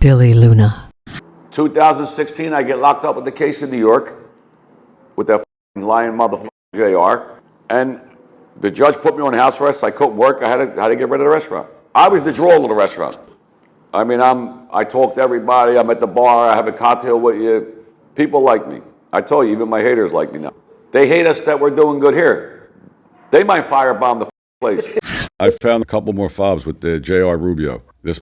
Billy Luna. 2016, I get locked up with the case in New York with that lying motherfucker JR. And the judge put me on house arrest. I couldn't work. I had to get rid of the restaurant. I was the draw of the restaurant. I mean, I talk to everybody. I'm at the bar. I have a cocktail with you. People like me. I tell you, even my haters like me now. They hate us that we're doing good here. They might firebomb the place. I found a couple more fobs with the JR Rubio. This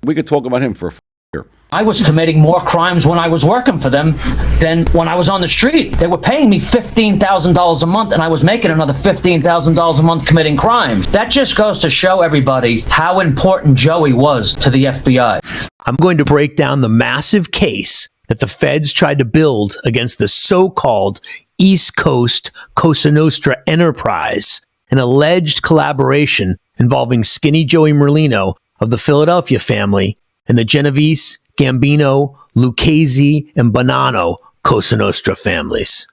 we could talk about him for a year. I was committing more crimes when I was working for them than when I was on the street. They were paying me $15,000 a month, and I was making another $15,000 a month committing crimes. That just goes to show everybody how important Joey was to the FBI. I'm going to break down the massive case that the feds tried to build against the so-called East Coast Cosa Nostra enterprise, an alleged collaboration involving Skinny Joey Merlino of the Philadelphia family and the Genovese, Gambino, Lucchese, and Bonanno Cosa Nostra families.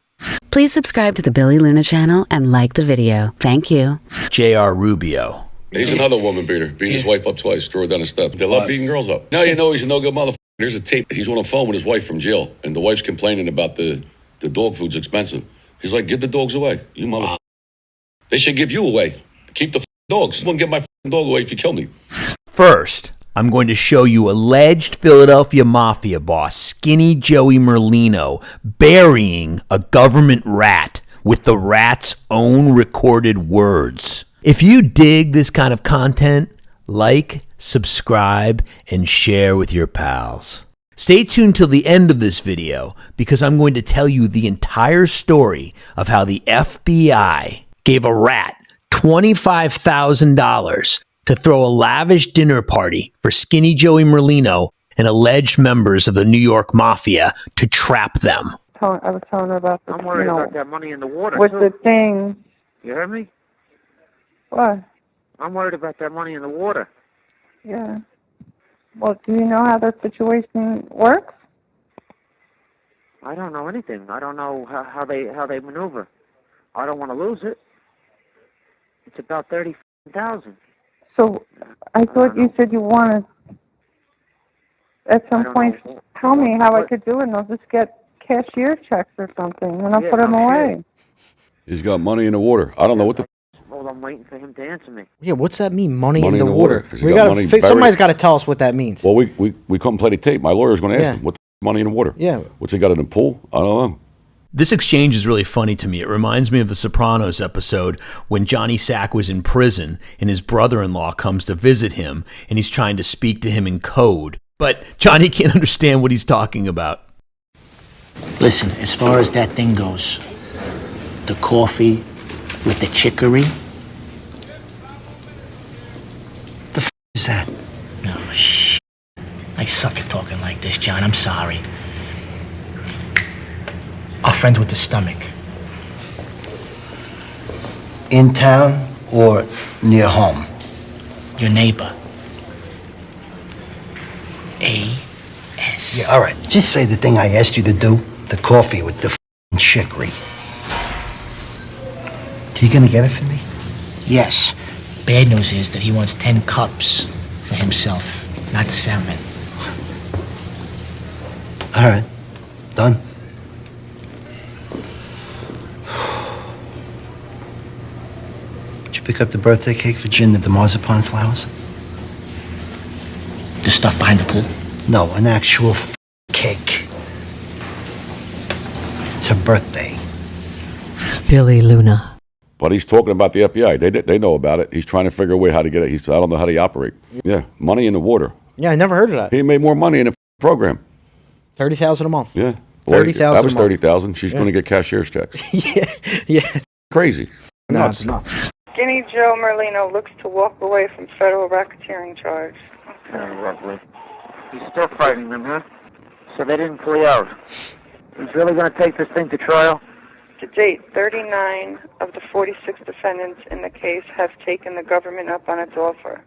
Please subscribe to the Billy Luna channel and like the video. Thank you. JR Rubio. He's another woman beater. Beat his wife up twice, threw her down the steps. They love beating girls up. Now you know he's a no-good motherfucker. There's a tape. He's on the phone with his wife from jail, and the wife's complaining about the dog food's expensive. He's like, give the dogs away. You motherfucker. They should give you away. Keep the dogs. I wouldn't give my dog away if you kill me. First, I'm going to show you alleged Philadelphia Mafia boss Skinny Joey Merlino burying a government rat with the rat's own recorded words. If you dig this kind of content, like, subscribe, and share with your pals. Stay tuned till the end of this video because I'm going to tell you the entire story of how the FBI gave a rat $25,000 to throw a lavish dinner party for Skinny Joey Merlino and alleged members of the New York Mafia to trap them. I was telling her about the, I'm worried about that money in the water, with too. the thing. You heard me? What? I'm worried about that money in the water. Yeah. Well, do you know how that situation works? I don't know anything. I don't know how they maneuver. I don't want to lose it. It's about 30,000. So I thought you said you wanted at some point tell me how I could do it, and I'll just get cashier checks or something, and I'll put them away. He's got money in the water. I don't know what the. Well, I'm waiting for him to answer me. Yeah, what's that mean? Money in the water. We gotta somebody's got to tell us what that means. Well, we couldn't play the tape. My lawyer's going to ask him what the money in the water. Yeah. What's he got in the pool? I don't know. This exchange is really funny to me. It reminds me of the Sopranos episode when Johnny Sack was in prison and his brother-in-law comes to visit him and he's trying to speak to him in code. But Johnny can't understand what he's talking about. Listen, as far as that thing goes, the coffee with the chicory. The f*** is that? No, shh. I suck at talking like this, John. I'm sorry. Our friend with the stomach. In town or near home? Your neighbor. A.S. Yeah, all right. Just say the thing I asked you to do. The coffee with the f***ing chicory. You gonna get it for me? Yes. Bad news is that he wants 10 cups for himself, not 7. All right. Done. Did you pick up the birthday cake for Jen of the marzipan flowers? The stuff behind the pool? No, an actual cake. It's her birthday. Billy Luna. But he's talking about the FBI. They know about it. He's trying to figure a way how to get it. He said, I don't know how they operate. Yeah, money in the water. Yeah, I never heard of that. He made more money in the program. 30,000 a month. Yeah. 30,000. That was 30,000. She's going to get cashier's checks. Yeah. Crazy. No, it's not. Skinny Joe Merlino looks to walk away from federal racketeering charge. Roughly. He's still fighting them, huh? So they didn't flee out. He's really going to take this thing to trial? To date, 39 of the 46 defendants in the case have taken the government up on its offer.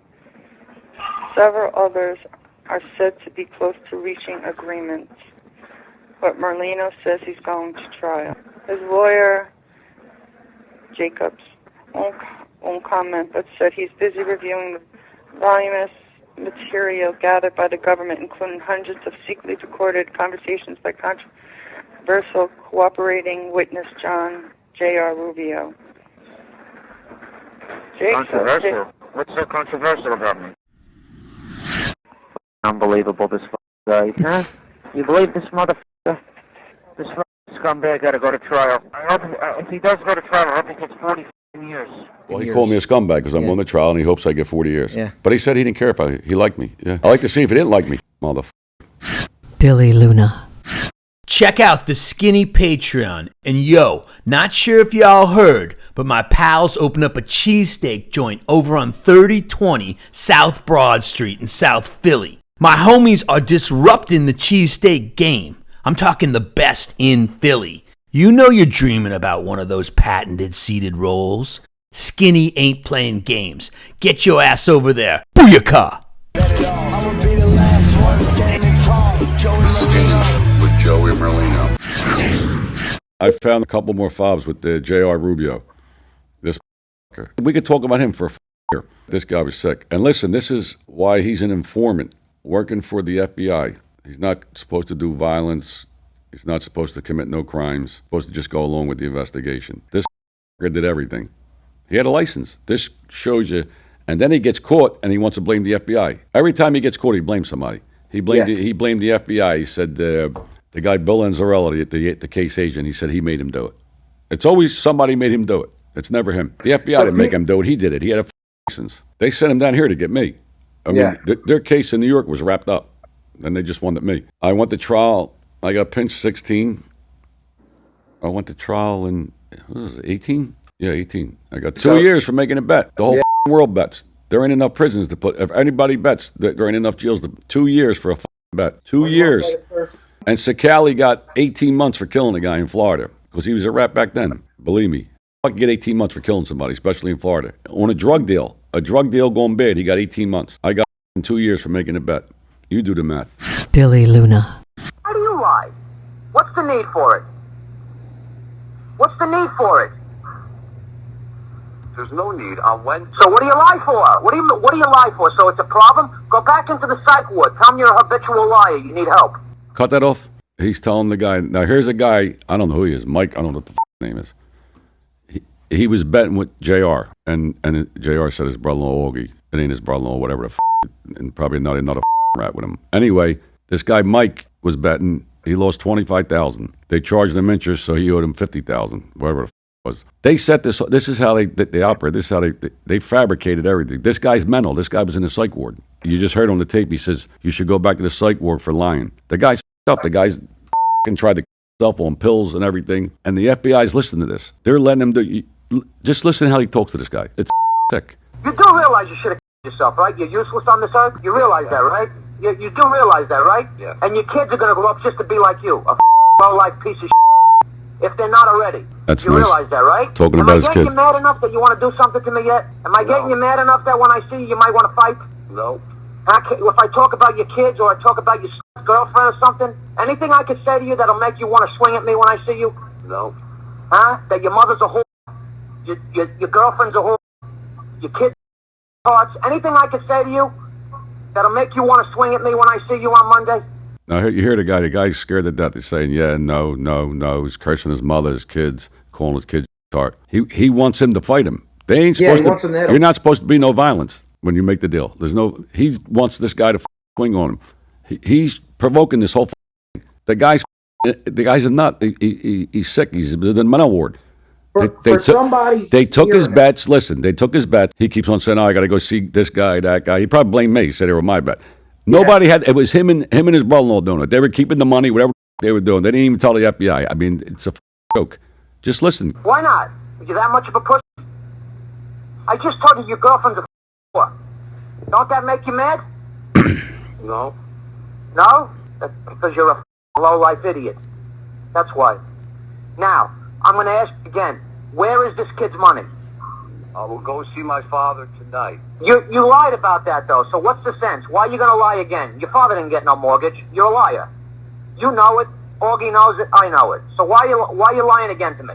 Several others are said to be close to reaching agreements, but Merlino says he's going to trial. His lawyer, Jacobs, won't comment, but said he's busy reviewing the voluminous material gathered by the government, including hundreds of secretly recorded conversations by controversial cooperating witness John J.R. Rubio. Controversial? What's so controversial about me? Unbelievable, this guy. Huh? You believe this motherfucker? This scumbag got to go to trial. I hope if he does go to trial, I hope he gets 40 years. Well, he called me a scumbag because I'm going to trial, and he hopes I get 40 years. Yeah. But he said he didn't care if he liked me. Yeah. I like to see if he didn't like me, motherfucker. Billy Luna. Check out the Skinny Patreon. And yo, not sure if y'all heard, but my pals opened up a cheesesteak joint over on 3020 South Broad Street in South Philly. My homies are disrupting the cheesesteak game. I'm talking the best in Philly. You know you're dreaming about one of those patented seated rolls. Skinny ain't playing games. Get your ass over there. Booyakah! Skinny with Joey Merlino. I found a couple more fobs with the J.R. Rubio. This we could talk about him for a year. This guy was sick. And listen, this is why he's an informant working for the FBI. He's not supposed to do violence. He's not supposed to commit no crimes. He's supposed to just go along with the investigation. This did everything. He had a license. This shows you. And then he gets caught, and he wants to blame the FBI. Every time he gets caught, he blames somebody. He blamed the FBI. He said the guy Bill Anzarelli, the case agent, he said he made him do it. It's always somebody made him do it. It's never him. The FBI didn't make him do it. He did it. He had a license. They sent him down here to get me. I mean, their case in New York was wrapped up. Then they just wanted me. I went to trial. I got pinched 16. I went to trial in, what was it, 18? Yeah, 18. I got 2 years for making a bet. The whole world bets. There ain't enough prisons to put. If anybody bets, there ain't enough jails. 2 years for a bet. 2 years. And Sakali got 18 months for killing a guy in Florida because he was a rat back then. Believe me. I could get 18 months for killing somebody, especially in Florida. On a drug deal going bad, he got 18 months. I got 2 years for making a bet. You do the math. Billy Luna. Why do you lie? What's the need for it? What's the need for it? There's no need. On when? So what do you lie for? What do you lie for? So it's a problem? Go back into the psych ward. Tell them you're a habitual liar. You need help. Cut that off. He's telling the guy. Now here's a guy. I don't know who he is. Mike. I don't know what the name is. He was betting with JR, and JR said his brother-in-law Augie. It ain't his brother-in-law, whatever and probably another rat with him. Anyway, this guy Mike was betting. He lost $25,000. They charged him interest, so he owed him $50,000, whatever it was. They set this. This is how they operate. This is how they fabricated everything. This guy's mental. This guy was in the psych ward. You just heard on the tape. He says you should go back to the psych ward for lying. The guy's up. The guy's tried to kill himself on pills and everything. And the FBI's listening to this. They're letting him do. Just listen to how he talks to this guy. It's sick. You do realize you should have killed yourself, right? You're useless on this earth. You realize that, right? You do realize that, right? Yeah. And your kids are going to grow up just to be like you, a low-life piece of if they're not already. That's you nice. Realize that, right? Talking about his kids. Am I getting you mad enough that you want to do something to me yet? Am I getting you mad enough that when I see you, you might want to fight? No. If I talk about your kids or I talk about your girlfriend or something, anything I could say to you that'll make you want to swing at me when I see you? No. Huh? That your mother's a whore, your girlfriend's a whore, your kids parts, anything I could say to you that'll make you want to swing at me when I see you on Monday? Now you hear the guy's scared to death. He's saying, yeah, no. He's cursing his mother, his kids, calling his kids tart. He wants him to fight him. They ain't supposed to. You're not supposed to be no violence when you make the deal. He wants this guy to swing on him. He's provoking this whole thing. The guy's a nut. He's sick. He's in the mental ward. They took his bets. Listen, they took his bet. He keeps on saying, "Oh, I got to go see this guy, that guy." He probably blamed me. He said they were my bet. Nobody had. It was him and his brother-in-law doing it. They were keeping the money, whatever they were doing. They didn't even tell the FBI. I mean, it's a joke. Just listen. Why not? Are you that much of a pussy? I just told you your girlfriend's a whore. Don't that make you mad? No. No? That's because you're a low-life idiot. That's why. Now, I'm going to ask again. Where is this kid's money? I will go see my father tonight. You lied about that, though, so what's the sense? Why are you going to lie again? Your father didn't get no mortgage. You're a liar. You know it. Augie knows it. I know it. So why are you lying again to me?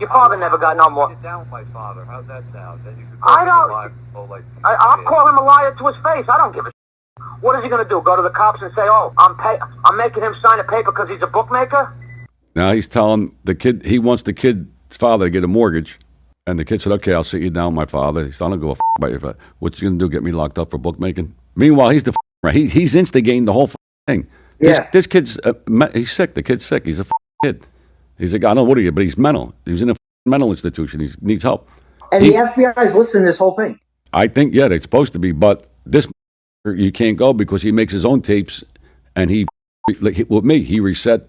Your father never got no mortgage. Sit down with my father. How's that sound? Then you could I'll call him a liar to his face. I don't give a What is he going to do? Go to the cops and say, "Oh, I'm making him sign a paper because he's a bookmaker"? Now he's telling the kid he wants the kid's father to get a mortgage, and the kid said, "Okay, I'll sit you down, my father." He's not go about your father. What you going to do? Get me locked up for bookmaking? Meanwhile, he's the right. He's instigating the whole thing. This kid's he's sick. The kid's sick. He's a kid. He's a guy. I don't know what he is, but he's mental. He's in a mental institution. He needs help. And the FBI is listening to this whole thing. I think, yeah, they're supposed to be, but this you can't go because he makes his own tapes, and he with me, he reset.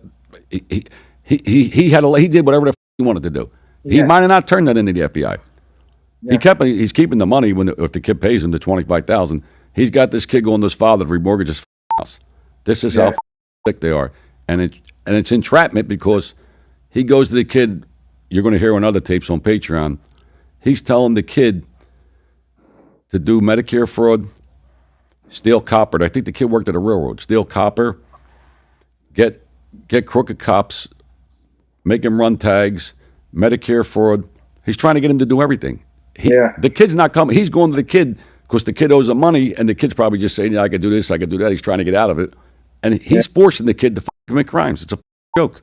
He did whatever the he wanted to do. Yeah. He might have not turned that into the FBI. Yeah. He's keeping the money if the kid pays him the $25,000. He's got this kid going to his father to remortgage his house. This is how sick they are, and it's entrapment because he goes to the kid. You're going to hear on other tapes on Patreon. He's telling the kid to do Medicare fraud, steal copper. I think the kid worked at a railroad. Steal copper, get crooked cops, make him run tags, Medicare fraud. He's trying to get him to do everything. The kid's not coming. He's going to the kid because the kid owes him money, and the kid's probably just saying, I can do this, I can do that. He's trying to get out of it. And he's forcing the kid to commit crimes. It's a joke.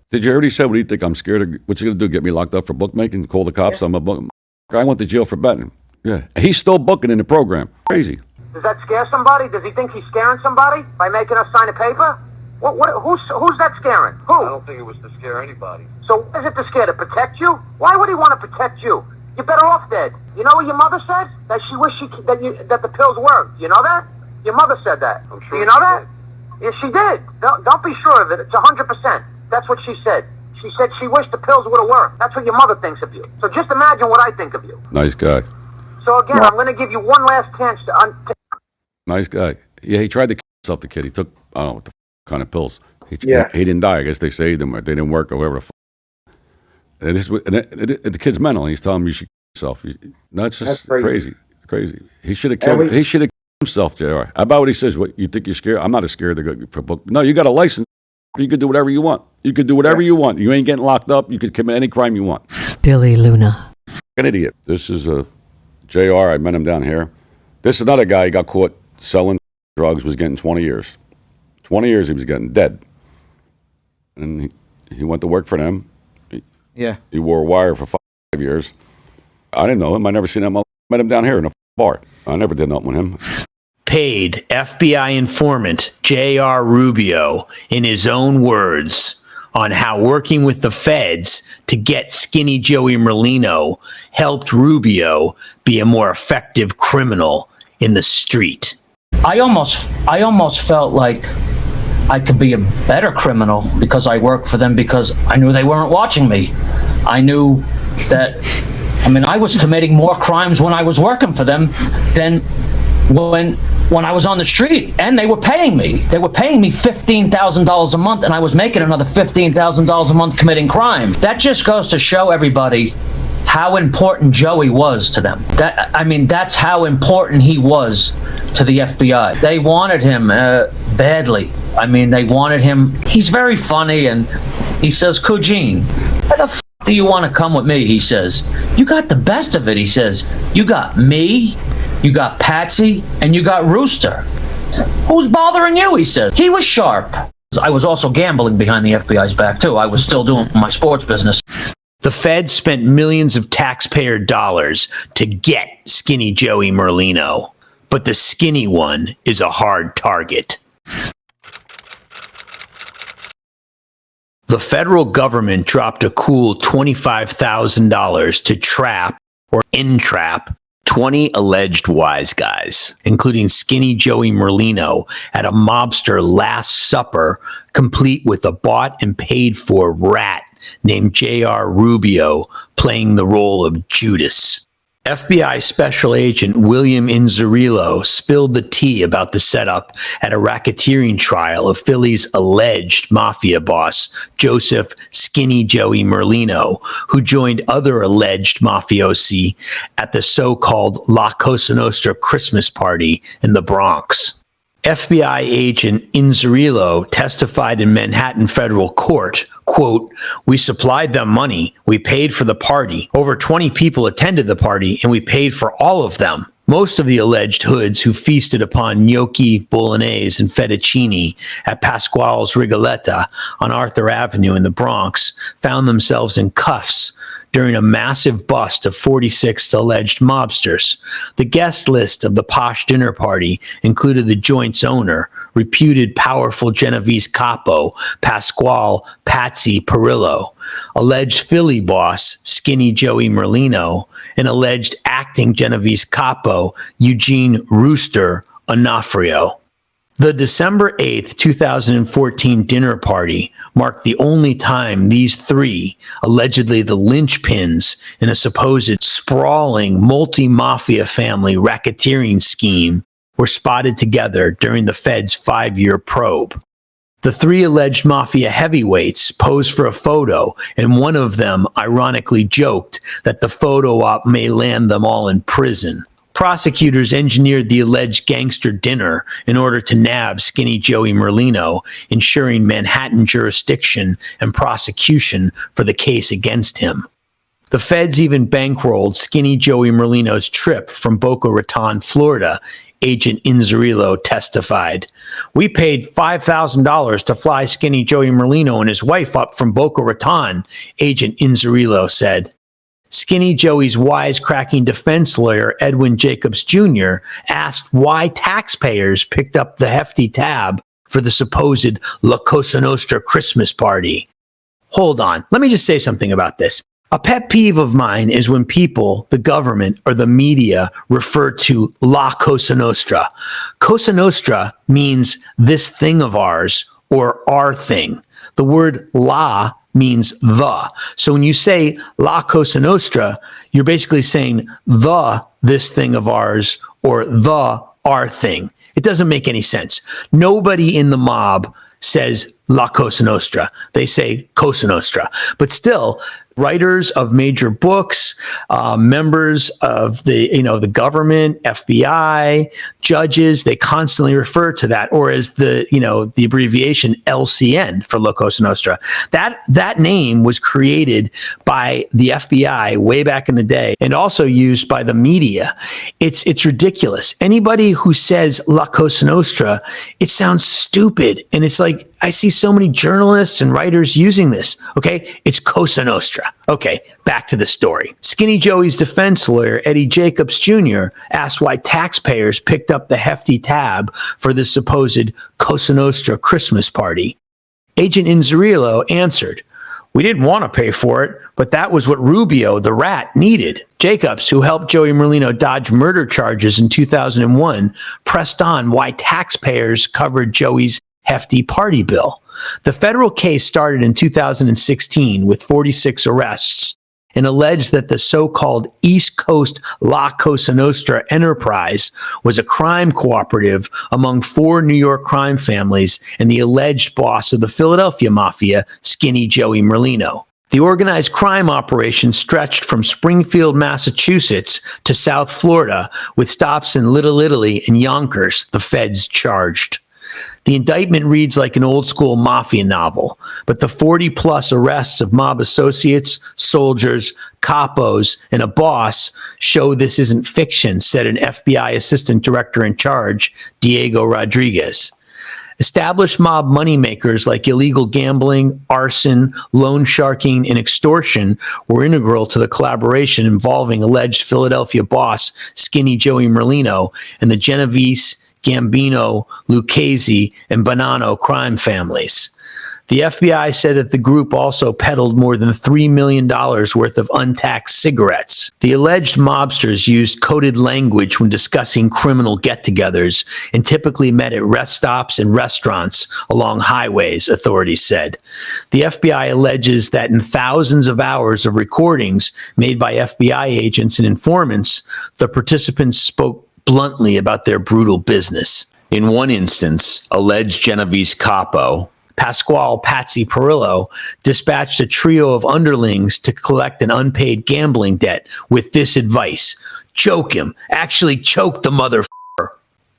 Did you hear what he said? What do you think? I'm scared of what you going to do? Get me locked up for bookmaking? Call the cops? I'm a book. I went to jail for betting. Yeah. He's still booking in the program. Crazy. Does that scare somebody? Does he think he's scaring somebody by making us sign a paper? Who's that scaring? Who? I don't think it was to scare anybody. So what is it to scare? To protect you? Why would he want to protect you? You're better off dead. You know what your mother said? That she wished that the pills worked. You know that? Your mother said that. I'm sure. Do you know that? Yes, she did. Don't be sure of it. It's 100%. That's what she said. She said she wished the pills would have worked. That's what your mother thinks of you. So just imagine what I think of you. Nice guy. So again, I'm going to give you one last chance to... Nice guy. Yeah, he tried to kill himself, the kid. He took, I don't know what the kind of pills. He didn't die. I guess they saved him or they didn't work or whatever the the kid's mental. He's telling him you should kill yourself. That's just crazy. He should have killed himself, JR. How about what he says? What, you think you're scared? I'm not as scared to go for book. No, you got a license. You could do whatever you want. You could do whatever you want. You ain't getting locked up. You could commit any crime you want. Billy Luna. An idiot. This is a JR. I met him down here. This is another guy. He got caught selling drugs. Was getting 20 years. 20 years. He was getting dead. And he went to work for them. He wore a wire for 5 years. I didn't know him. I never seen him. I met him down here in a bar. I never did nothing with him. Paid FBI informant J.R. Rubio, in his own words, on how working with the feds to get Skinny Joey Merlino helped Rubio be a more effective criminal in the street. I almost felt like I could be a better criminal because I worked for them, because I knew they weren't watching me. I knew that, I was committing more crimes when I was working for them than when I was on the street, and they were paying me. They were paying me $15,000 a month, and I was making another $15,000 a month committing crimes. That just goes to show everybody how important Joey was to them. That's how important he was to the FBI. They wanted him badly. They wanted him. He's very funny, and he says, Cougine, why the f*** do you want to come with me? He says, you got the best of it. He says, you got me, you got Patsy, and you got Rooster. Who's bothering you? He says. He was sharp. I was also gambling behind the FBI's back, too. I was still doing my sports business. The feds spent millions of taxpayer dollars to get Skinny Joey Merlino, but the skinny one is a hard target. The federal government dropped a cool $25,000 to trap or entrap 20 alleged wise guys, including Skinny Joey Merlino, at a mobster Last Supper, complete with a bought and paid for rat named J.R. Rubio playing the role of Judas. FBI Special Agent William Inzerillo spilled the tea about the setup at a racketeering trial of Philly's alleged mafia boss, Joseph Skinny Joey Merlino, who joined other alleged mafiosi at the so-called La Cosa Nostra Christmas party in the Bronx. FBI agent Inzerillo testified in Manhattan federal court, quote, we supplied them money. We paid for the party. Over 20 people attended the party, and we paid for all of them. Most of the alleged hoods who feasted upon gnocchi, bolognese, and fettuccine at Pasquale's Rigoletta on Arthur Avenue in the Bronx found themselves in cuffs during a massive bust of 46 alleged mobsters. The guest list of the posh dinner party included the joint's owner, reputed powerful Genovese capo, Pasquale Patsy Perillo, alleged Philly boss, Skinny Joey Merlino, and alleged acting Genovese capo, Eugene Rooster Onofrio. The December 8th, 2014 dinner party marked the only time these three, allegedly the linchpins in a supposed sprawling multi-mafia family racketeering scheme, were spotted together during the Fed's 5-year probe. The three alleged mafia heavyweights posed for a photo, and one of them ironically joked that the photo op may land them all in prison. Prosecutors engineered the alleged gangster dinner in order to nab Skinny Joey Merlino, ensuring Manhattan jurisdiction and prosecution for the case against him. The feds even bankrolled Skinny Joey Merlino's trip from Boca Raton, Florida. Agent Inzerillo testified. "We paid $5,000 to fly Skinny Joey Merlino and his wife up from Boca Raton," Agent Inzerillo said. Skinny Joey's wisecracking defense lawyer, Edwin Jacobs Jr., asked why taxpayers picked up the hefty tab for the supposed La Cosa Nostra Christmas party. Hold on. Let me just say something about this. A pet peeve of mine is when people, the government, or the media refer to La Cosa Nostra. Cosa Nostra means this thing of ours or our thing. The word la means the. So when you say La Cosa Nostra, you're basically saying this thing of ours or the our thing. It doesn't make any sense. Nobody in the mob says La Cosa Nostra. They say Cosa Nostra. But still, writers of major books, members of the government, FBI, judges, they constantly refer to that, or as the abbreviation LCN for La Cosa Nostra. That name was created by the FBI way back in the day, and also used by the media. It's ridiculous. Anybody who says La Cosa Nostra, it sounds stupid, and it's like I see so many journalists and writers using this. Okay, it's Cosa Nostra. Okay, back to the story. Skinny Joey's defense lawyer, Eddie Jacobs Jr., asked why taxpayers picked up the hefty tab for the supposed Cosa Nostra Christmas party. Agent Inzerillo answered, "We didn't want to pay for it, but that was what Rubio, the rat, needed." Jacobs, who helped Joey Merlino dodge murder charges in 2001, pressed on why taxpayers covered Joey's hefty party bill. The federal case started in 2016 with 46 arrests and alleged that the so-called East Coast La Cosa Nostra enterprise was a crime cooperative among 4 New York crime families and the alleged boss of the Philadelphia Mafia, Skinny Joey Merlino. The organized crime operation stretched from Springfield, Massachusetts to South Florida, with stops in Little Italy and Yonkers, the feds charged. The indictment reads like an old-school mafia novel, but the 40-plus arrests of mob associates, soldiers, capos, and a boss show this isn't fiction, said an FBI assistant director in charge, Diego Rodriguez. Established mob moneymakers like illegal gambling, arson, loan sharking, and extortion were integral to the collaboration involving alleged Philadelphia boss Skinny Joey Merlino and the Genovese, Gambino, Lucchese, and Bonanno crime families. The FBI said that the group also peddled more than $3 million worth of untaxed cigarettes. The alleged mobsters used coded language when discussing criminal get-togethers and typically met at rest stops and restaurants along highways, authorities said. The FBI alleges that in thousands of hours of recordings made by FBI agents and informants, the participants spoke bluntly about their brutal business. In one instance, alleged Genovese capo, Pasquale Patsy Perillo, dispatched a trio of underlings to collect an unpaid gambling debt with this advice: choke him, actually choke the motherfucker,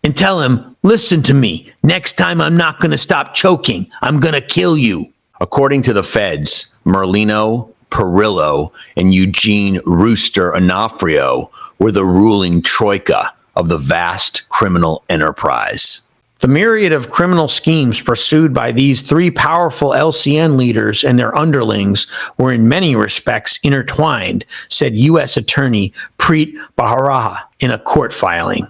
and tell him, listen to me, next time I'm not going to stop choking, I'm going to kill you. According to the feds, Merlino, Perillo, and Eugene Rooster Onofrio were the ruling troika of the vast criminal enterprise. The myriad of criminal schemes pursued by these three powerful LCN leaders and their underlings were in many respects intertwined, said U.S. Attorney Preet Bharara in a court filing.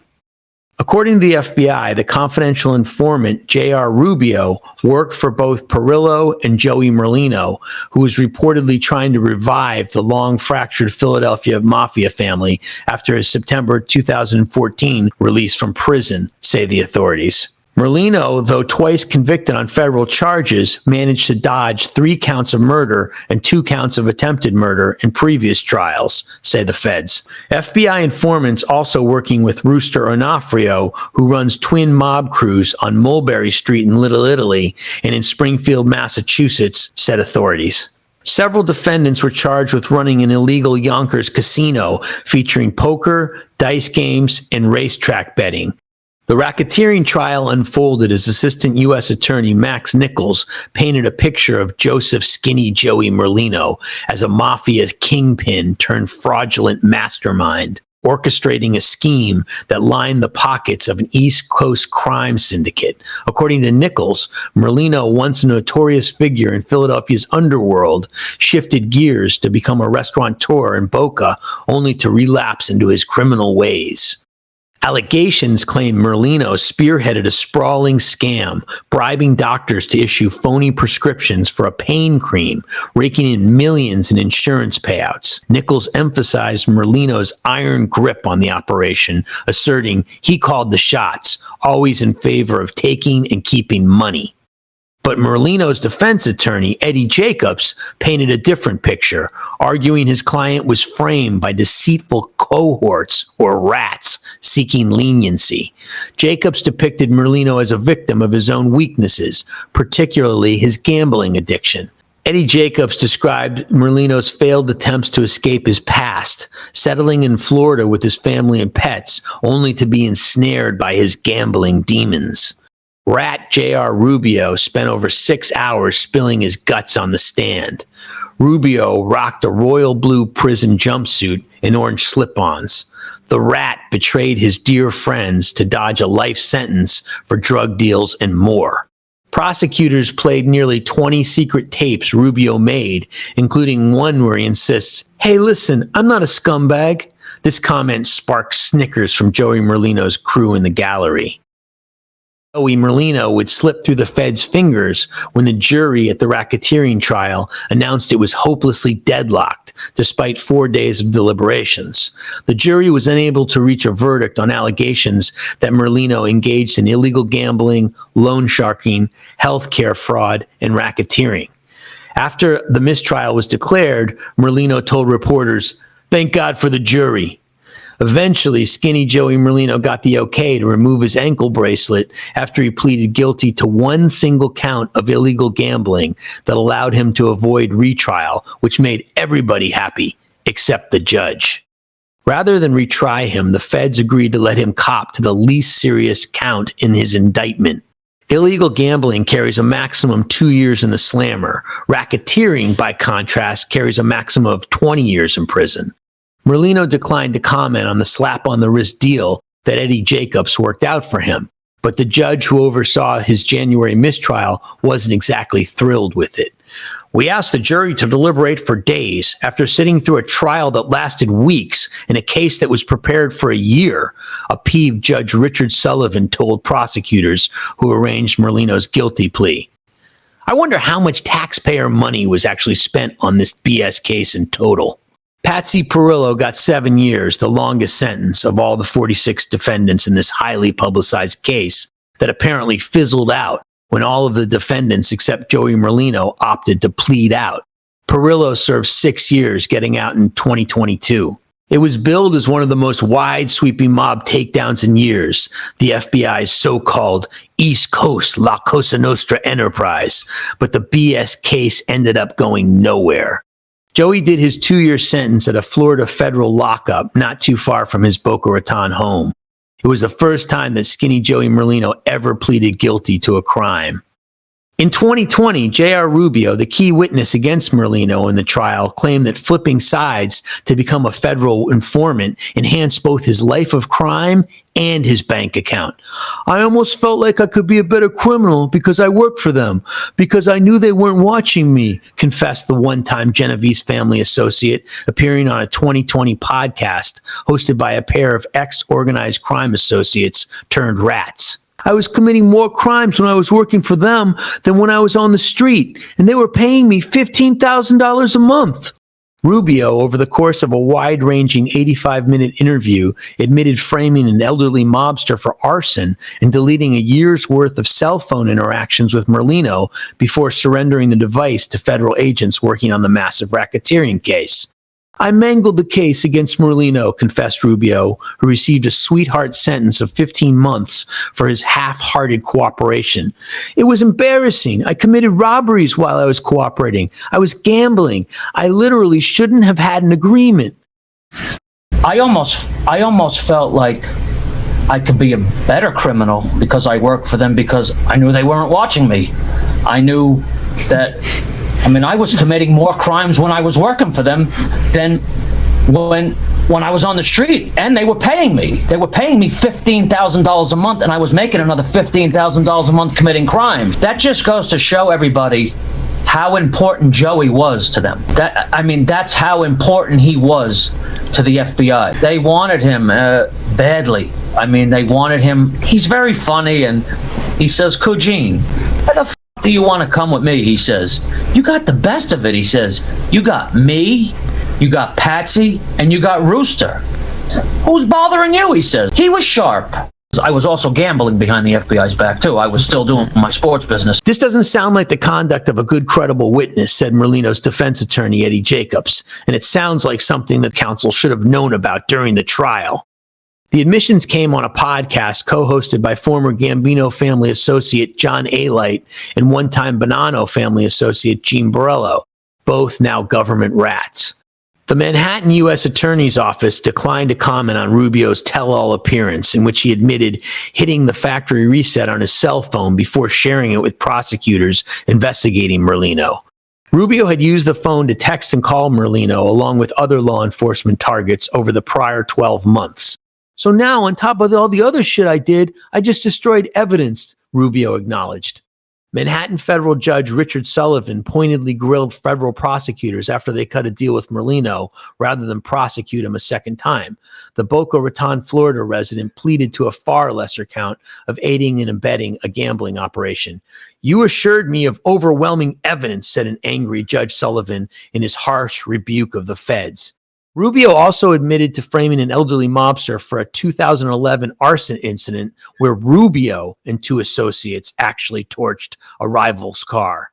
According to the FBI, the confidential informant J.R. Rubio worked for both Perillo and Joey Merlino, who was reportedly trying to revive the long-fractured Philadelphia Mafia family after his September 2014 release from prison, say the authorities. Merlino, though twice convicted on federal charges, managed to dodge 3 counts of murder and 2 counts of attempted murder in previous trials, say the feds. FBI informants also working with Rooster Onofrio, who runs twin mob crews on Mulberry Street in Little Italy and in Springfield, Massachusetts, said authorities. Several defendants were charged with running an illegal Yonkers casino featuring poker, dice games, and racetrack betting. The racketeering trial unfolded as Assistant U.S. Attorney Max Nichols painted a picture of Joseph Skinny Joey Merlino as a mafia kingpin turned fraudulent mastermind, orchestrating a scheme that lined the pockets of an East Coast crime syndicate. According to Nichols, Merlino, once a notorious figure in Philadelphia's underworld, shifted gears to become a restaurateur in Boca, only to relapse into his criminal ways. Allegations claim Merlino spearheaded a sprawling scam, bribing doctors to issue phony prescriptions for a pain cream, raking in millions in insurance payouts. Nichols emphasized Merlino's iron grip on the operation, asserting he called the shots, always in favor of taking and keeping money. But Merlino's defense attorney, Eddie Jacobs, painted a different picture, arguing his client was framed by deceitful cohorts or rats seeking leniency. Jacobs depicted Merlino as a victim of his own weaknesses, particularly his gambling addiction. Eddie Jacobs described Merlino's failed attempts to escape his past, settling in Florida with his family and pets, only to be ensnared by his gambling demons. Rat J.R. Rubio spent over 6 hours spilling his guts on the stand. Rubio rocked a royal blue prison jumpsuit and orange slip-ons. The rat betrayed his dear friends to dodge a life sentence for drug deals and more. Prosecutors played nearly 20 secret tapes Rubio made, including one where he insists, "Hey, listen, I'm not a scumbag." This comment sparked snickers from Joey Merlino's crew in the gallery. Joey Merlino would slip through the feds' fingers when the jury at the racketeering trial announced it was hopelessly deadlocked, despite 4 days of deliberations. The jury was unable to reach a verdict on allegations that Merlino engaged in illegal gambling, loan sharking, healthcare fraud, and racketeering. After the mistrial was declared, Merlino told reporters, "Thank God for the jury." Eventually, Skinny Joey Merlino got the okay to remove his ankle bracelet after he pleaded guilty to one single count of illegal gambling that allowed him to avoid retrial, which made everybody happy, except the judge. Rather than retry him, the feds agreed to let him cop to the least serious count in his indictment. Illegal gambling carries a maximum 2 years in the slammer. Racketeering, by contrast, carries a maximum of 20 years in prison. Merlino declined to comment on the slap-on-the-wrist deal that Eddie Jacobs worked out for him, but the judge who oversaw his January mistrial wasn't exactly thrilled with it. "We asked the jury to deliberate for days after sitting through a trial that lasted weeks in a case that was prepared for a year," a peeved Judge Richard Sullivan told prosecutors who arranged Merlino's guilty plea. "I wonder how much taxpayer money was actually spent on this BS case in total." Patsy Perillo got 7 years, the longest sentence of all the 46 defendants in this highly publicized case that apparently fizzled out when all of the defendants except Joey Merlino opted to plead out. Perillo served 6 years, getting out in 2022. It was billed as one of the most wide-sweeping mob takedowns in years, the FBI's so-called East Coast La Cosa Nostra enterprise, but the BS case ended up going nowhere. Joey did his 2-year sentence at a Florida federal lockup not too far from his Boca Raton home. It was the first time that Skinny Joey Merlino ever pleaded guilty to a crime. In 2020, J.R. Rubio, the key witness against Merlino in the trial, claimed that flipping sides to become a federal informant enhanced both his life of crime and his bank account. I almost felt like I could be a better criminal because I worked for them, because I knew they weren't watching me, confessed the one-time Genovese family associate, appearing on a 2020 podcast hosted by a pair of ex-organized crime associates turned rats. I was committing more crimes when I was working for them than when I was on the street, and they were paying me $15,000 a month. Rubio, over the course of a wide-ranging 85-minute interview, admitted framing an elderly mobster for arson and deleting a year's worth of cell phone interactions with Merlino before surrendering the device to federal agents working on the massive racketeering case. I mangled the case against Merlino, confessed Rubio, who received a sweetheart sentence of 15 months for his half-hearted cooperation. It was embarrassing. I committed robberies while I was cooperating. I was gambling. I literally shouldn't have had an agreement. I almost felt like I could be a better criminal because I worked for them, because I knew they weren't watching me. I knew that, I was committing more crimes when I was working for them than when I was on the street, and they were paying me. They were paying me $15,000 a month, and I was making another $15,000 a month committing crimes. That just goes to show everybody how important Joey was to them. That's how important he was to the FBI. They wanted him badly. They wanted him. He's very funny, and he says, Cougine, why the f*** do you want to come with me? He says, you got the best of it. He says, you got me, you got Patsy, and you got Rooster. Who's bothering you? He says. He was sharp. I was also gambling behind the FBI's back, too. I was still doing my sports business. This doesn't sound like the conduct of a good, credible witness, said Merlino's defense attorney, Eddie Jacobs, and it sounds like something that counsel should have known about during the trial. The admissions came on a podcast co-hosted by former Gambino family associate John Alight and one-time Bonanno family associate Gene Borello, both now government rats. The Manhattan U.S. Attorney's Office declined to comment on Rubio's tell-all appearance, in which he admitted hitting the factory reset on his cell phone before sharing it with prosecutors investigating Merlino. Rubio had used the phone to text and call Merlino along with other law enforcement targets over the prior 12 months. So now, on top of all the other shit I did, I just destroyed evidence, Rubio acknowledged. Manhattan federal judge Richard Sullivan pointedly grilled federal prosecutors after they cut a deal with Merlino rather than prosecute him a second time. The Boca Raton, Florida resident pleaded to a far lesser count of aiding and abetting a gambling operation. You assured me of overwhelming evidence, said an angry Judge Sullivan in his harsh rebuke of the feds. Rubio also admitted to framing an elderly mobster for a 2011 arson incident where Rubio and two associates actually torched a rival's car.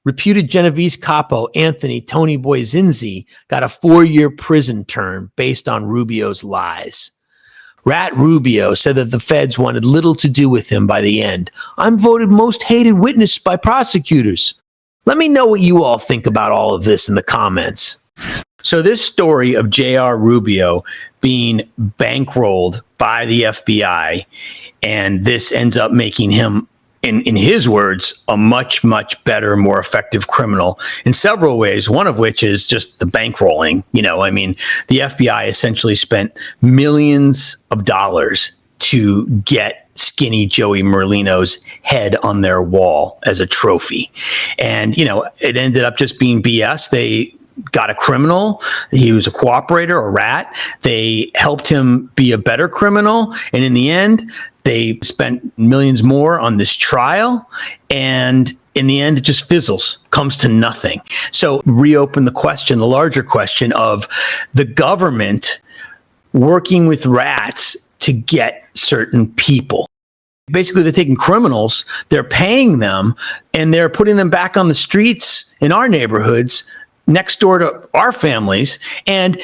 Reputed Genovese capo Anthony Tony Boy Zinzi got a 4-year prison term based on Rubio's lies. Rat Rubio said that the feds wanted little to do with him by the end. I'm voted most hated witness by prosecutors. Let me know what you all think about all of this in the comments. So this story of J.R. Rubio being bankrolled by the FBI, and this ends up making him, in his words, a much, much better, more effective criminal in several ways, one of which is just the bankrolling. The FBI essentially spent millions of dollars to get skinny Joey Merlino's head on their wall as a trophy. And, it ended up just being BS. They got a criminal. He was a cooperator, a rat. They helped him be a better criminal. And in the end, they spent millions more on this trial. And in the end, it just fizzles, comes to nothing. So reopen the question, the larger question of the government working with rats to get certain people. Basically, they're taking criminals, they're paying them, and they're putting them back on the streets in our neighborhoods next door to our families. And,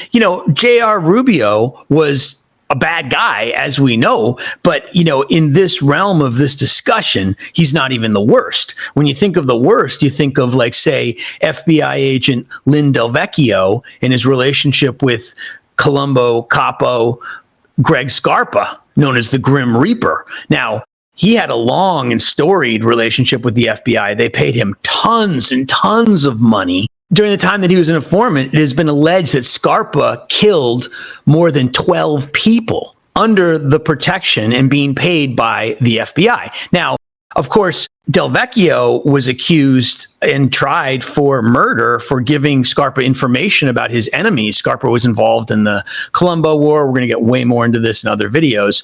J.R. Rubio was a bad guy, as we know, but, in this realm of this discussion, he's not even the worst. When you think of the worst, you think of, say, FBI agent Lynn Del Vecchio and his relationship with Colombo capo Greg Scarpa, known as the Grim Reaper. Now, He had a long and storied relationship with the FBI. They paid him tons and tons of money. During the time that he was an informant, it has been alleged that Scarpa killed more than 12 people under the protection and being paid by the FBI. Now, of course, Del Vecchio was accused and tried for murder for giving Scarpa information about his enemies. Scarpa was involved in the Colombo War. We're going to get way more into this in other videos.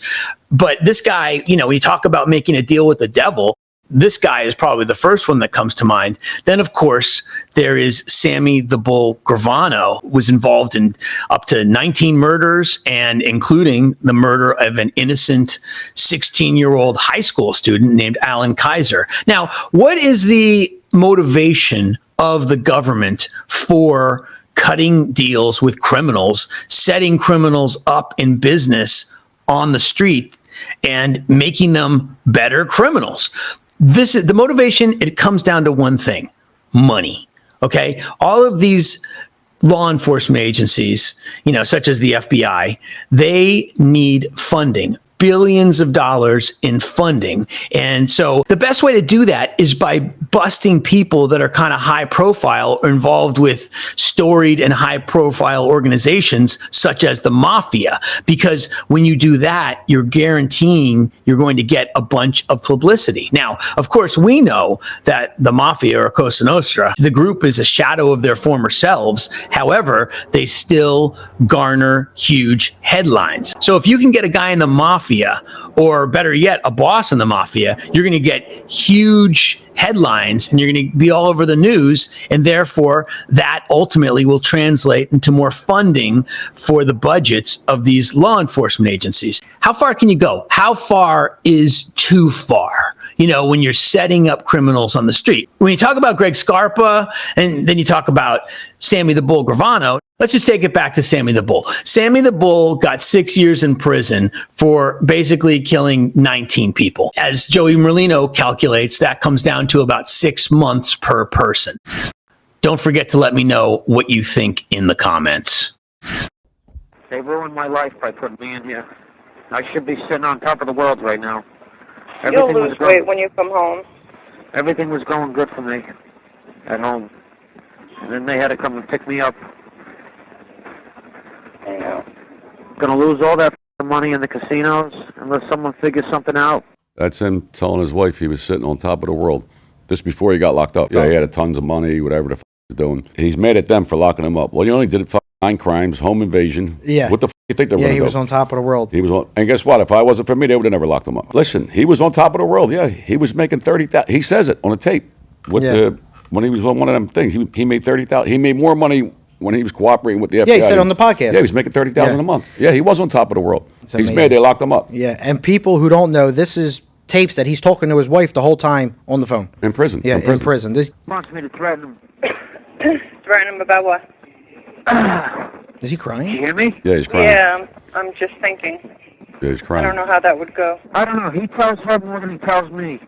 But this guy, you know, when you talk about making a deal with the devil, this guy is probably the first one that comes to mind. Then, of course, there is Sammy the Bull Gravano, was involved in up to 19 murders, and including the murder of an innocent 16-year-old high school student named Alan Kaiser. Now, what is the motivation of the government for cutting deals with criminals, setting criminals up in business on the street, and making them better criminals? This is the motivation. It comes down to one thing: money. Okay. All of these law enforcement agencies, you know, such as the FBI, they need funding, billions of dollars in funding. And so the best way to do that is by busting people that are kind of high profile or involved with storied and high profile organizations such as the Mafia. Because when you do that, you're guaranteeing you're going to get a bunch of publicity. Now, of course, we know that the Mafia, or Cosa Nostra, the group is a shadow of their former selves. However, they still garner huge headlines. So if you can get a guy in the Mafia, or better yet, a boss in the Mafia, you're going to get huge headlines and you're going to be all over the news. And therefore, that ultimately will translate into more funding for the budgets of these law enforcement agencies. How far can you go? How far is too far? You know, when you're setting up criminals on the street. When you talk about Greg Scarpa, and then you talk about Sammy the Bull Gravano, let's just take it back to Sammy the Bull. Sammy the Bull got 6 years in prison for basically killing 19 people. As Joey Merlino calculates, that comes down to about 6 months per person. Don't forget to let me know what you think in the comments. They ruined my life by putting me in here. I should be sitting on top of the world right now. You'll lose weight when you come home. Everything was going good for me at home. And then they had to come and pick me up. I know. Gonna lose all that money in the casinos unless someone figures something out. That's him telling his wife he was sitting on top of the world. This before he got locked up. Yeah, he had tons of money, whatever the he's doing. He's mad at them for locking him up. Well, you only did 9 crimes, home invasion. Yeah. What the you think they were Yeah, going to do? he was on top of the world. He was on, and guess what? If I wasn't for me, they would have never locked him up. Listen, he was on top of the world. Yeah, he was making 30,000. He says it on a tape with when he was on one of them things. He made 30,000. He made more money when he was cooperating with the FBI. Yeah, he said on the podcast. Yeah, he was making 30,000 a month. Yeah, he was on top of the world. He's amazing. mad they locked him up. Yeah, and people who don't know, this is tapes that he's talking to his wife the whole time on the phone. In prison. Yeah, in prison. This Wants me to threaten him. Threaten him about what? Is he crying? You hear me? Yeah, he's crying. Yeah, I'm just thinking. Yeah, he's crying. I don't know how that would go. I don't know. He tells her more than he tells me.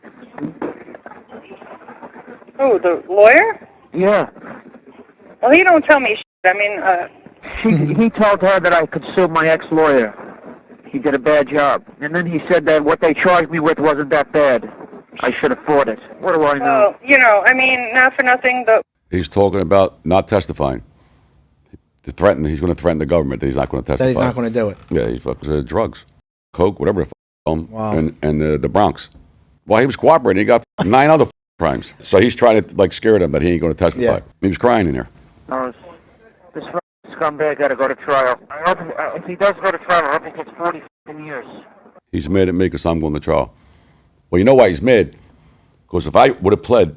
Who, the lawyer? Yeah. Well, he don't tell me shit. I mean, He told her that I could sue my ex-lawyer. He did a bad job. And then he said that what they charged me with wasn't that bad. I should afford it. What do I know? well, you know, I mean, not for nothing, the He's talking about not testifying. He's going to threaten the government that he's not going to testify. That he's not going to do it. Yeah, he fucks drugs, coke, whatever the f*** Wow. and the Bronx. While he was cooperating, he got 9 other crimes. So he's trying to like scare them that he ain't going to testify. Yeah. He was crying in there. This scumbag got to go to trial. I hope if he does go to trial, I hope he gets 40 years. He's mad at me because I'm going to trial. Well, you know why he's mad? Because if I would have pled,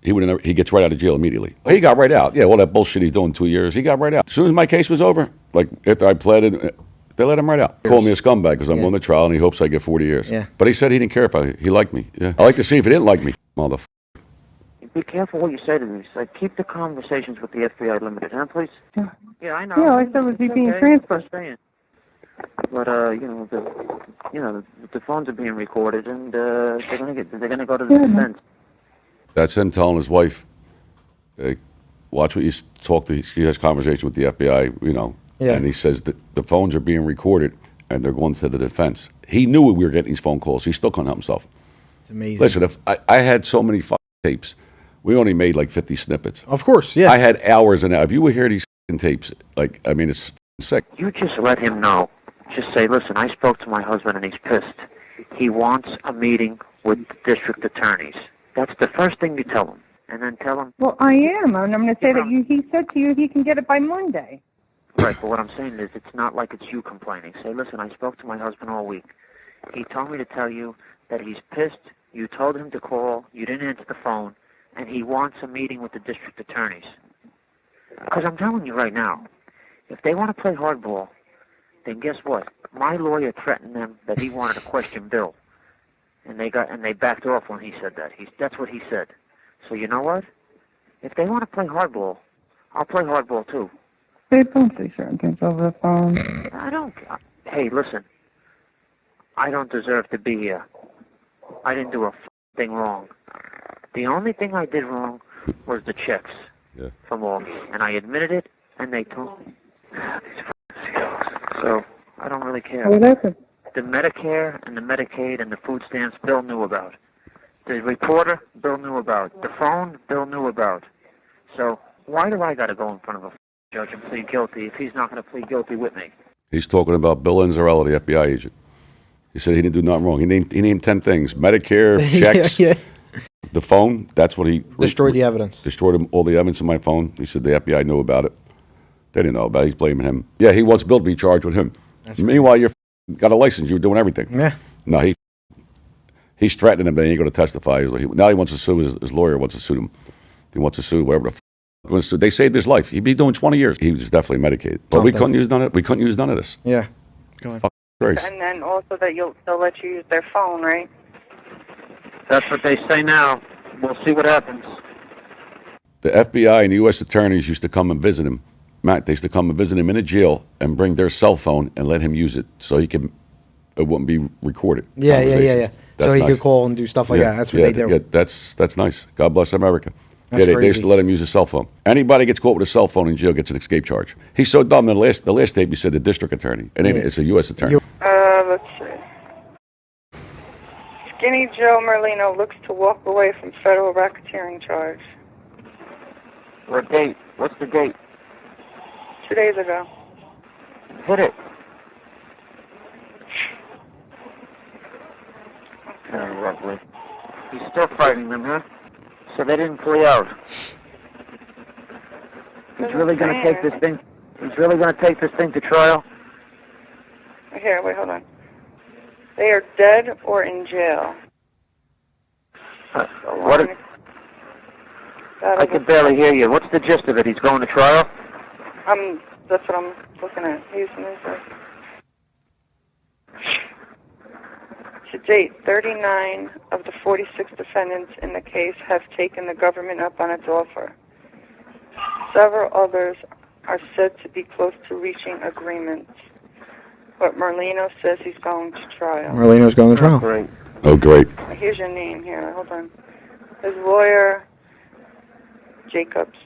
he gets right out of jail immediately. He got right out. Yeah, all that bullshit he's doing 2 years, he got right out. As soon as my case was over, like after I pleaded, they let him right out. Called me a scumbag because I'm going to trial and he hopes I get 40 years. Yeah. But he said he didn't care if he liked me. Yeah. I like to see if he didn't like me, motherfucker. Be careful what you say to me. It's like, keep the conversations with the FBI limited, huh, please? Yeah, I know. Yeah, I said was he being transferred? But the phones are being recorded, and they're gonna go to the defense. That's him telling his wife, hey, watch what you talk to. She has conversation with the FBI, you know, and he says that the phones are being recorded and they're going to the defense. He knew we were getting these phone calls. He still couldn't help himself. It's amazing. Listen, if I had so many tapes, we only made like 50 snippets. Of course, yeah. I had hours and hours. If you would hear these tapes, like, I mean, it's sick. You just let him know. Just say, listen, I spoke to my husband and he's pissed. He wants a meeting with the district attorneys. That's the first thing you tell him. And then tell him... Well, I am, and I'm going to say that he said to you he can get it by Monday. Right, but what I'm saying is it's not like it's you complaining. Say, listen, I spoke to my husband all week. He told me to tell you that he's pissed. You told him to call. You didn't answer the phone. And he wants a meeting with the district attorneys. Because I'm telling you right now, if they want to play hardball, then guess what? My lawyer threatened them that he wanted to question Bill. And they backed off when he said that. That's what he said. So you know what? If they want to play hardball, I'll play hardball too. They don't say certain things over the phone. I don't. Hey, listen. I don't deserve to be here. I didn't do a thing wrong. The only thing I did wrong was the checks from Augie, and I admitted it, and they told me. So I don't really care. What happened? The Medicare and the Medicaid and the food stamps, Bill knew about. The reporter, Bill knew about. The phone, Bill knew about. So why do I got to go in front of a judge and plead guilty if he's not going to plead guilty with me? He's talking about Bill Enzarella, the FBI agent. He said he didn't do nothing wrong. He named 10 things: Medicare, checks, the phone. That's what he destroyed the evidence. Destroyed all the evidence in my phone. He said the FBI knew about it. They didn't know about it. He's blaming him. Yeah, he wants Bill to be charged with him. Meanwhile, you're got a license. You were doing everything. Yeah. No, he's threatening him that he ain't going to testify. Now he wants to sue. His lawyer wants to sue him. He wants to sue whatever the they saved his life. He'd be doing 20 years. He was definitely medicated. But we couldn't use none of it. We couldn't use none of this. Yeah. Go ahead. And then also that they'll let you use their phone, right? That's what they say now. We'll see what happens. The FBI and the U.S. attorneys used to come and visit him. Matt, they used to come and visit him in a jail and bring their cell phone and let him use it so it wouldn't be recorded. Yeah. That's So he nice. could call and do stuff like that. That's what they do. Yeah, that's nice. God bless America. That's they crazy. used to let him use his cell phone. Anybody gets caught with a cell phone in jail gets an escape charge. He's so dumb. The last tape he said the district attorney. It's a U.S. attorney. Let's see. Skinny Joe Merlino looks to walk away from federal racketeering charge. What date? What's the date? 2 days ago. Hit it. Lovely. He's still fighting them, huh? So they didn't flee out. He's really going to take this thing. He's really going to take this thing to trial. Here, wait, hold on. They are dead or in jail. What? I can barely hear you. What's the gist of it? He's going to trial? That's what I'm looking at. To date, 39 of the 46 defendants in the case have taken the government up on its offer. Several others are said to be close to reaching agreements. But Merlino says he's going to trial. Merlino's going to trial. Great. Oh, great. Here's your name here. Hold on. His lawyer, Jacobs,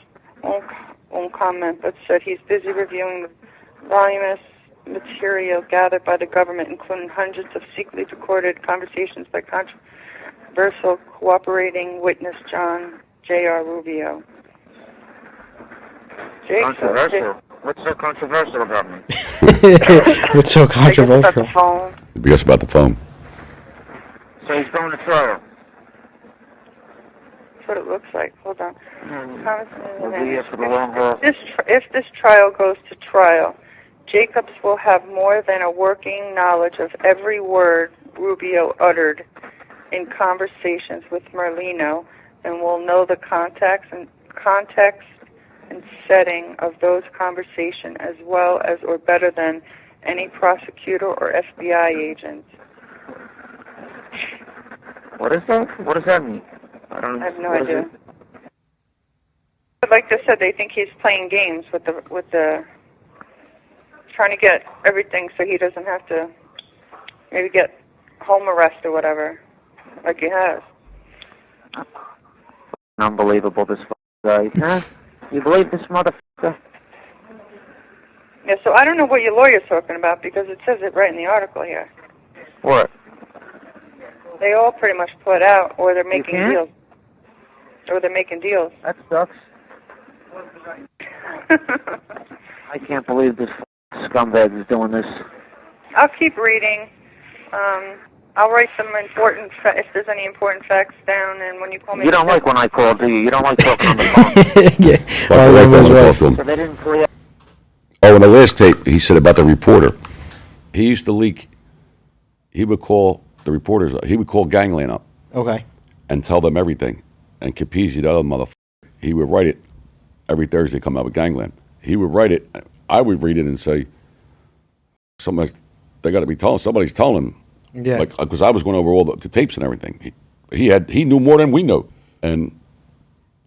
won't comment, but said he's busy reviewing the voluminous material gathered by the government, including hundreds of secretly recorded conversations by controversial cooperating witness John J.R. Rubio. Controversial? What's so controversial about me? What's so controversial? About the phone. Because about the phone. So he's going to trial. That's what it looks like. Hold on. We'll be here for the long haul. If this trial goes to trial, Jacobs will have more than a working knowledge of every word Rubio uttered in conversations with Merlino, and will know the context and setting of those conversations as well as or better than any prosecutor or FBI agent. What is that? What does that mean? I have no idea. But like I said, they think he's playing games with the trying to get everything so he doesn't have to maybe get home arrest or whatever, like he has. Unbelievable, this guy. Huh? You believe this motherfucker? Yeah, so I don't know what your lawyer's talking about because it says it right in the article here. What? They all pretty much put out, or they're making can't? deals. Or they're making deals. That sucks. I can't believe this scumbag is doing this. I'll keep reading. I'll write some important, if there's any important facts down, and when you call me... You don't like when I call, do you? You don't like talking on the phone. Yeah. I like that when I talk to him. So they didn't clear... Oh, in the last tape, he said about the reporter. He used to leak. He would call the reporters up. He would call Gangland up Okay. and tell them everything. And Capizzi, the other motherfucker, he would write it every Thursday, come out with Gangland. He would write it. I would read it and say, somebody, they got to be telling, somebody's telling him. Yeah. Like, because I was going over all the tapes and everything. He knew more than we knew. And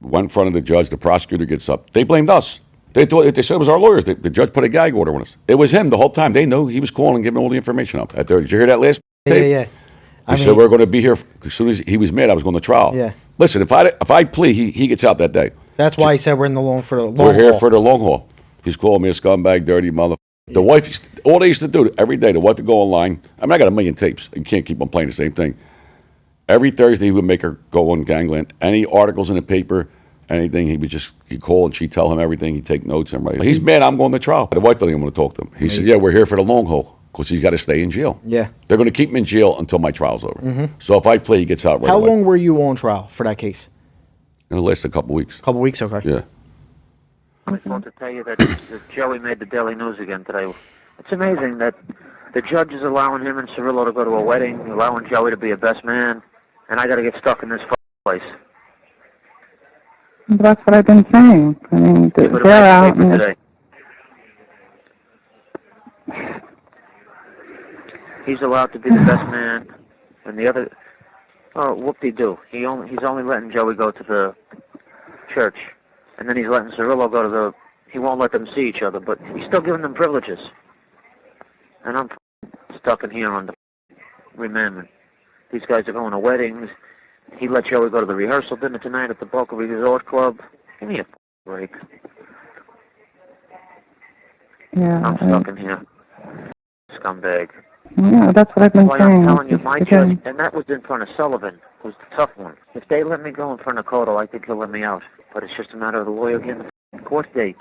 went in front of the judge, the prosecutor gets up. They blamed us. They said it was our lawyers. The judge put a gag order on us. It was him the whole time. They knew he was calling and giving all the information up. Did you hear that last tape? Yeah. He said we're going to be here. As soon as he was mad, I was going to trial. Yeah. Listen, if I plea, he gets out that day. That's why he said we're in the long for the long We're here haul. for the long haul. He's calling me a scumbag, dirty mother. The wife, all they used to do every day, the wife would go online. I mean, I got a million tapes. You can't keep on playing the same thing. Every Thursday, he would make her go on Gangland. Any articles in the paper, anything, he'd call and she'd tell him everything. He'd take notes and write. He's mad I'm going to trial. The wife doesn't even want to talk to him. He said, yeah, we're here for the long haul because he's got to stay in jail. Yeah. They're going to keep him in jail until my trial's over. Mhm. So if I play, he gets out right How away. long were you on trial for that case? It'll last a couple weeks. Couple weeks, okay. Yeah. I just want to tell you that Joey made the Daily News again today. It's amazing that the judge is allowing him and Cirillo to go to a wedding, allowing Joey to be a best man, and I got to get stuck in this place. That's what I've been saying. I mean, Yeah, but they're out. paper today. He's allowed to be the best man, and the other... Oh, whoop-de-doo. He's only letting Joey go to the church, and then he's letting Cirillo go to the... He won't let them see each other, but he's still giving them privileges. And I'm stuck in here on the remandment. These guys are going to weddings. He let Joey go to the rehearsal dinner tonight at the Boca Resort Club. Give me a break. Yeah. I'm stuck in here. Scumbag. Yeah, that's what I've been Why saying. I'm telling you, my judge, and that was in front of Sullivan, who's the tough one. If they let me go in front of Cotto, I think he'll let me out. But it's just a matter of the lawyer getting the court date.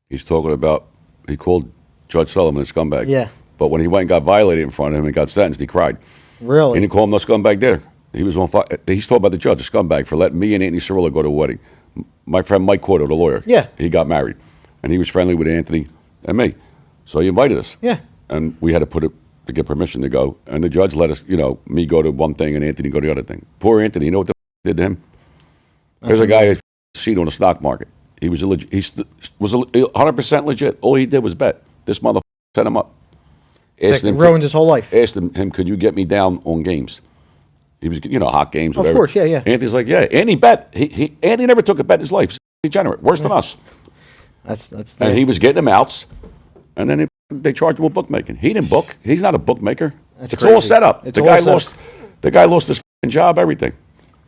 He's talking about, he called Judge Sullivan a scumbag. Yeah. But when he went and got violated in front of him and got sentenced, he cried. Really? He didn't call him no scumbag there. He was on fire. He's talking about the judge, a scumbag, for letting me and Anthony Cirillo go to a wedding. My friend Mike Cotto, the lawyer. Yeah. He got married. And he was friendly with Anthony and me. So he invited us. Yeah. And we had to put it to get permission to go. And the judge let us, me go to one thing and Anthony go to the other thing. Poor Anthony, you know what the did to him? There's a guy who had a seat on the stock market. He was he was 100% legit. All he did was bet. This motherfucker set him up. Ruined his whole life. Asked him, could you get me down on games? He was, hot games, whatever. Of course, yeah. Anthony's like, yeah. And he bet. Anthony never took a bet in his life. He's degenerate. Worse than us. That's. And he was getting them outs. And then they charged him with bookmaking. He didn't book. He's not a bookmaker. That's it's crazy. all set up. It's The all guy set up. lost. The guy lost his job. Everything.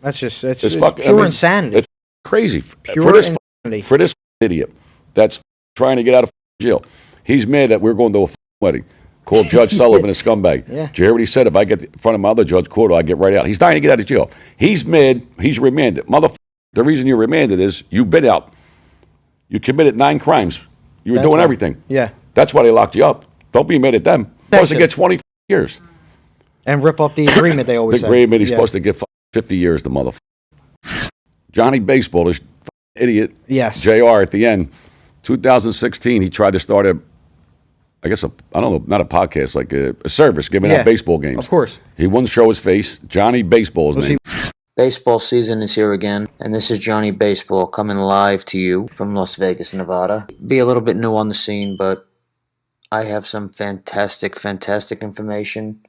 That's just It's pure insanity. It's crazy Pure for this insanity. for this idiot that's trying to get out of jail. He's mad that we're going to a wedding. Called Judge Sullivan a scumbag. Yeah. Did you hear what he said? If I get in front of my other judge, Cotto, I get right out. He's dying to get out of jail. He's mad. He's remanded. Motherfucker, the reason you're remanded is you've been out. You committed 9 crimes. You were That's doing right. everything. Yeah. That's why they locked you up. Don't be mad at them. You're supposed to get 20 years. And rip up the agreement, they always The say. agreement, he's Yeah. supposed to get 50 years, the motherfucker. Johnny Baseball, this idiot. Yes. JR at the end. 2016, he tried to start I don't know, not a podcast, like a service giving out baseball games. Of course. He wouldn't show his face. Johnny Baseball is his name. Baseball season is here again, and this is Johnny Baseball coming live to you from Las Vegas, Nevada. Be a little bit new on the scene, but I have some fantastic information,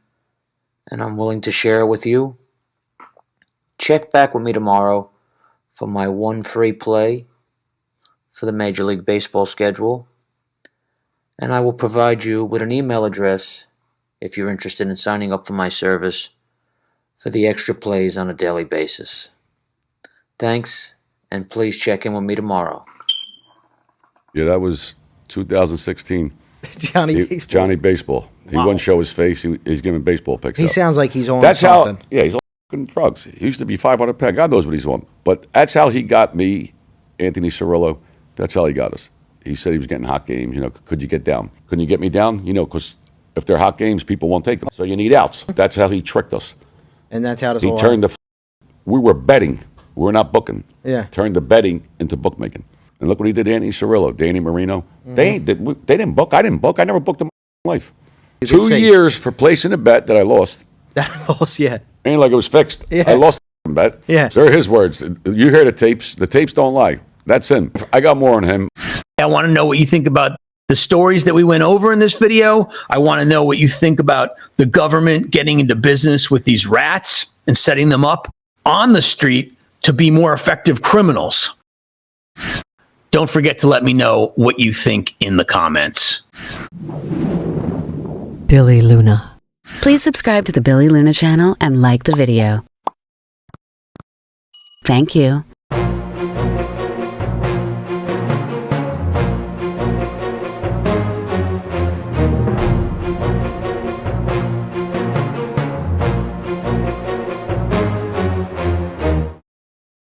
and I'm willing to share it with you. Check back with me tomorrow for my one free play for the Major League Baseball schedule, and I will provide you with an email address if you're interested in signing up for my service for the extra plays on a daily basis. Thanks, and please check in with me tomorrow. Yeah, that was 2016. Johnny Baseball. He wouldn't show his face. He's giving baseball picks. He out. sounds like he's on That's something. how. Yeah, he's on fucking drugs. He used to be 500 pounds. God knows what he's on. But that's how he got me, Anthony Cirillo. That's how he got us. He said he was getting hot games. You know, could you get down? Couldn't you get me down? You know, because if they're hot games, people won't take them. So you need outs. That's how he tricked us. And that's how this He all turned the. We were betting. We were not booking. Yeah. Turned the betting into bookmaking. And look what he did to Anthony Cirillo, Danny Marino. They didn't book. I didn't book. I never booked in my life. 2 years for placing a bet that I lost. That lost, yeah. Ain't like it was fixed. Yeah. I lost the bet. Yeah. So they're his words. You hear the tapes. The tapes don't lie. That's him. I got more on him. I want to know what you think about the stories that we went over in this video. I want to know what you think about the government getting into business with these rats and setting them up on the street to be more effective criminals. Don't forget to let me know what you think in the comments. Billy Luna. Please subscribe to the Billy Luna channel and like the video. Thank you.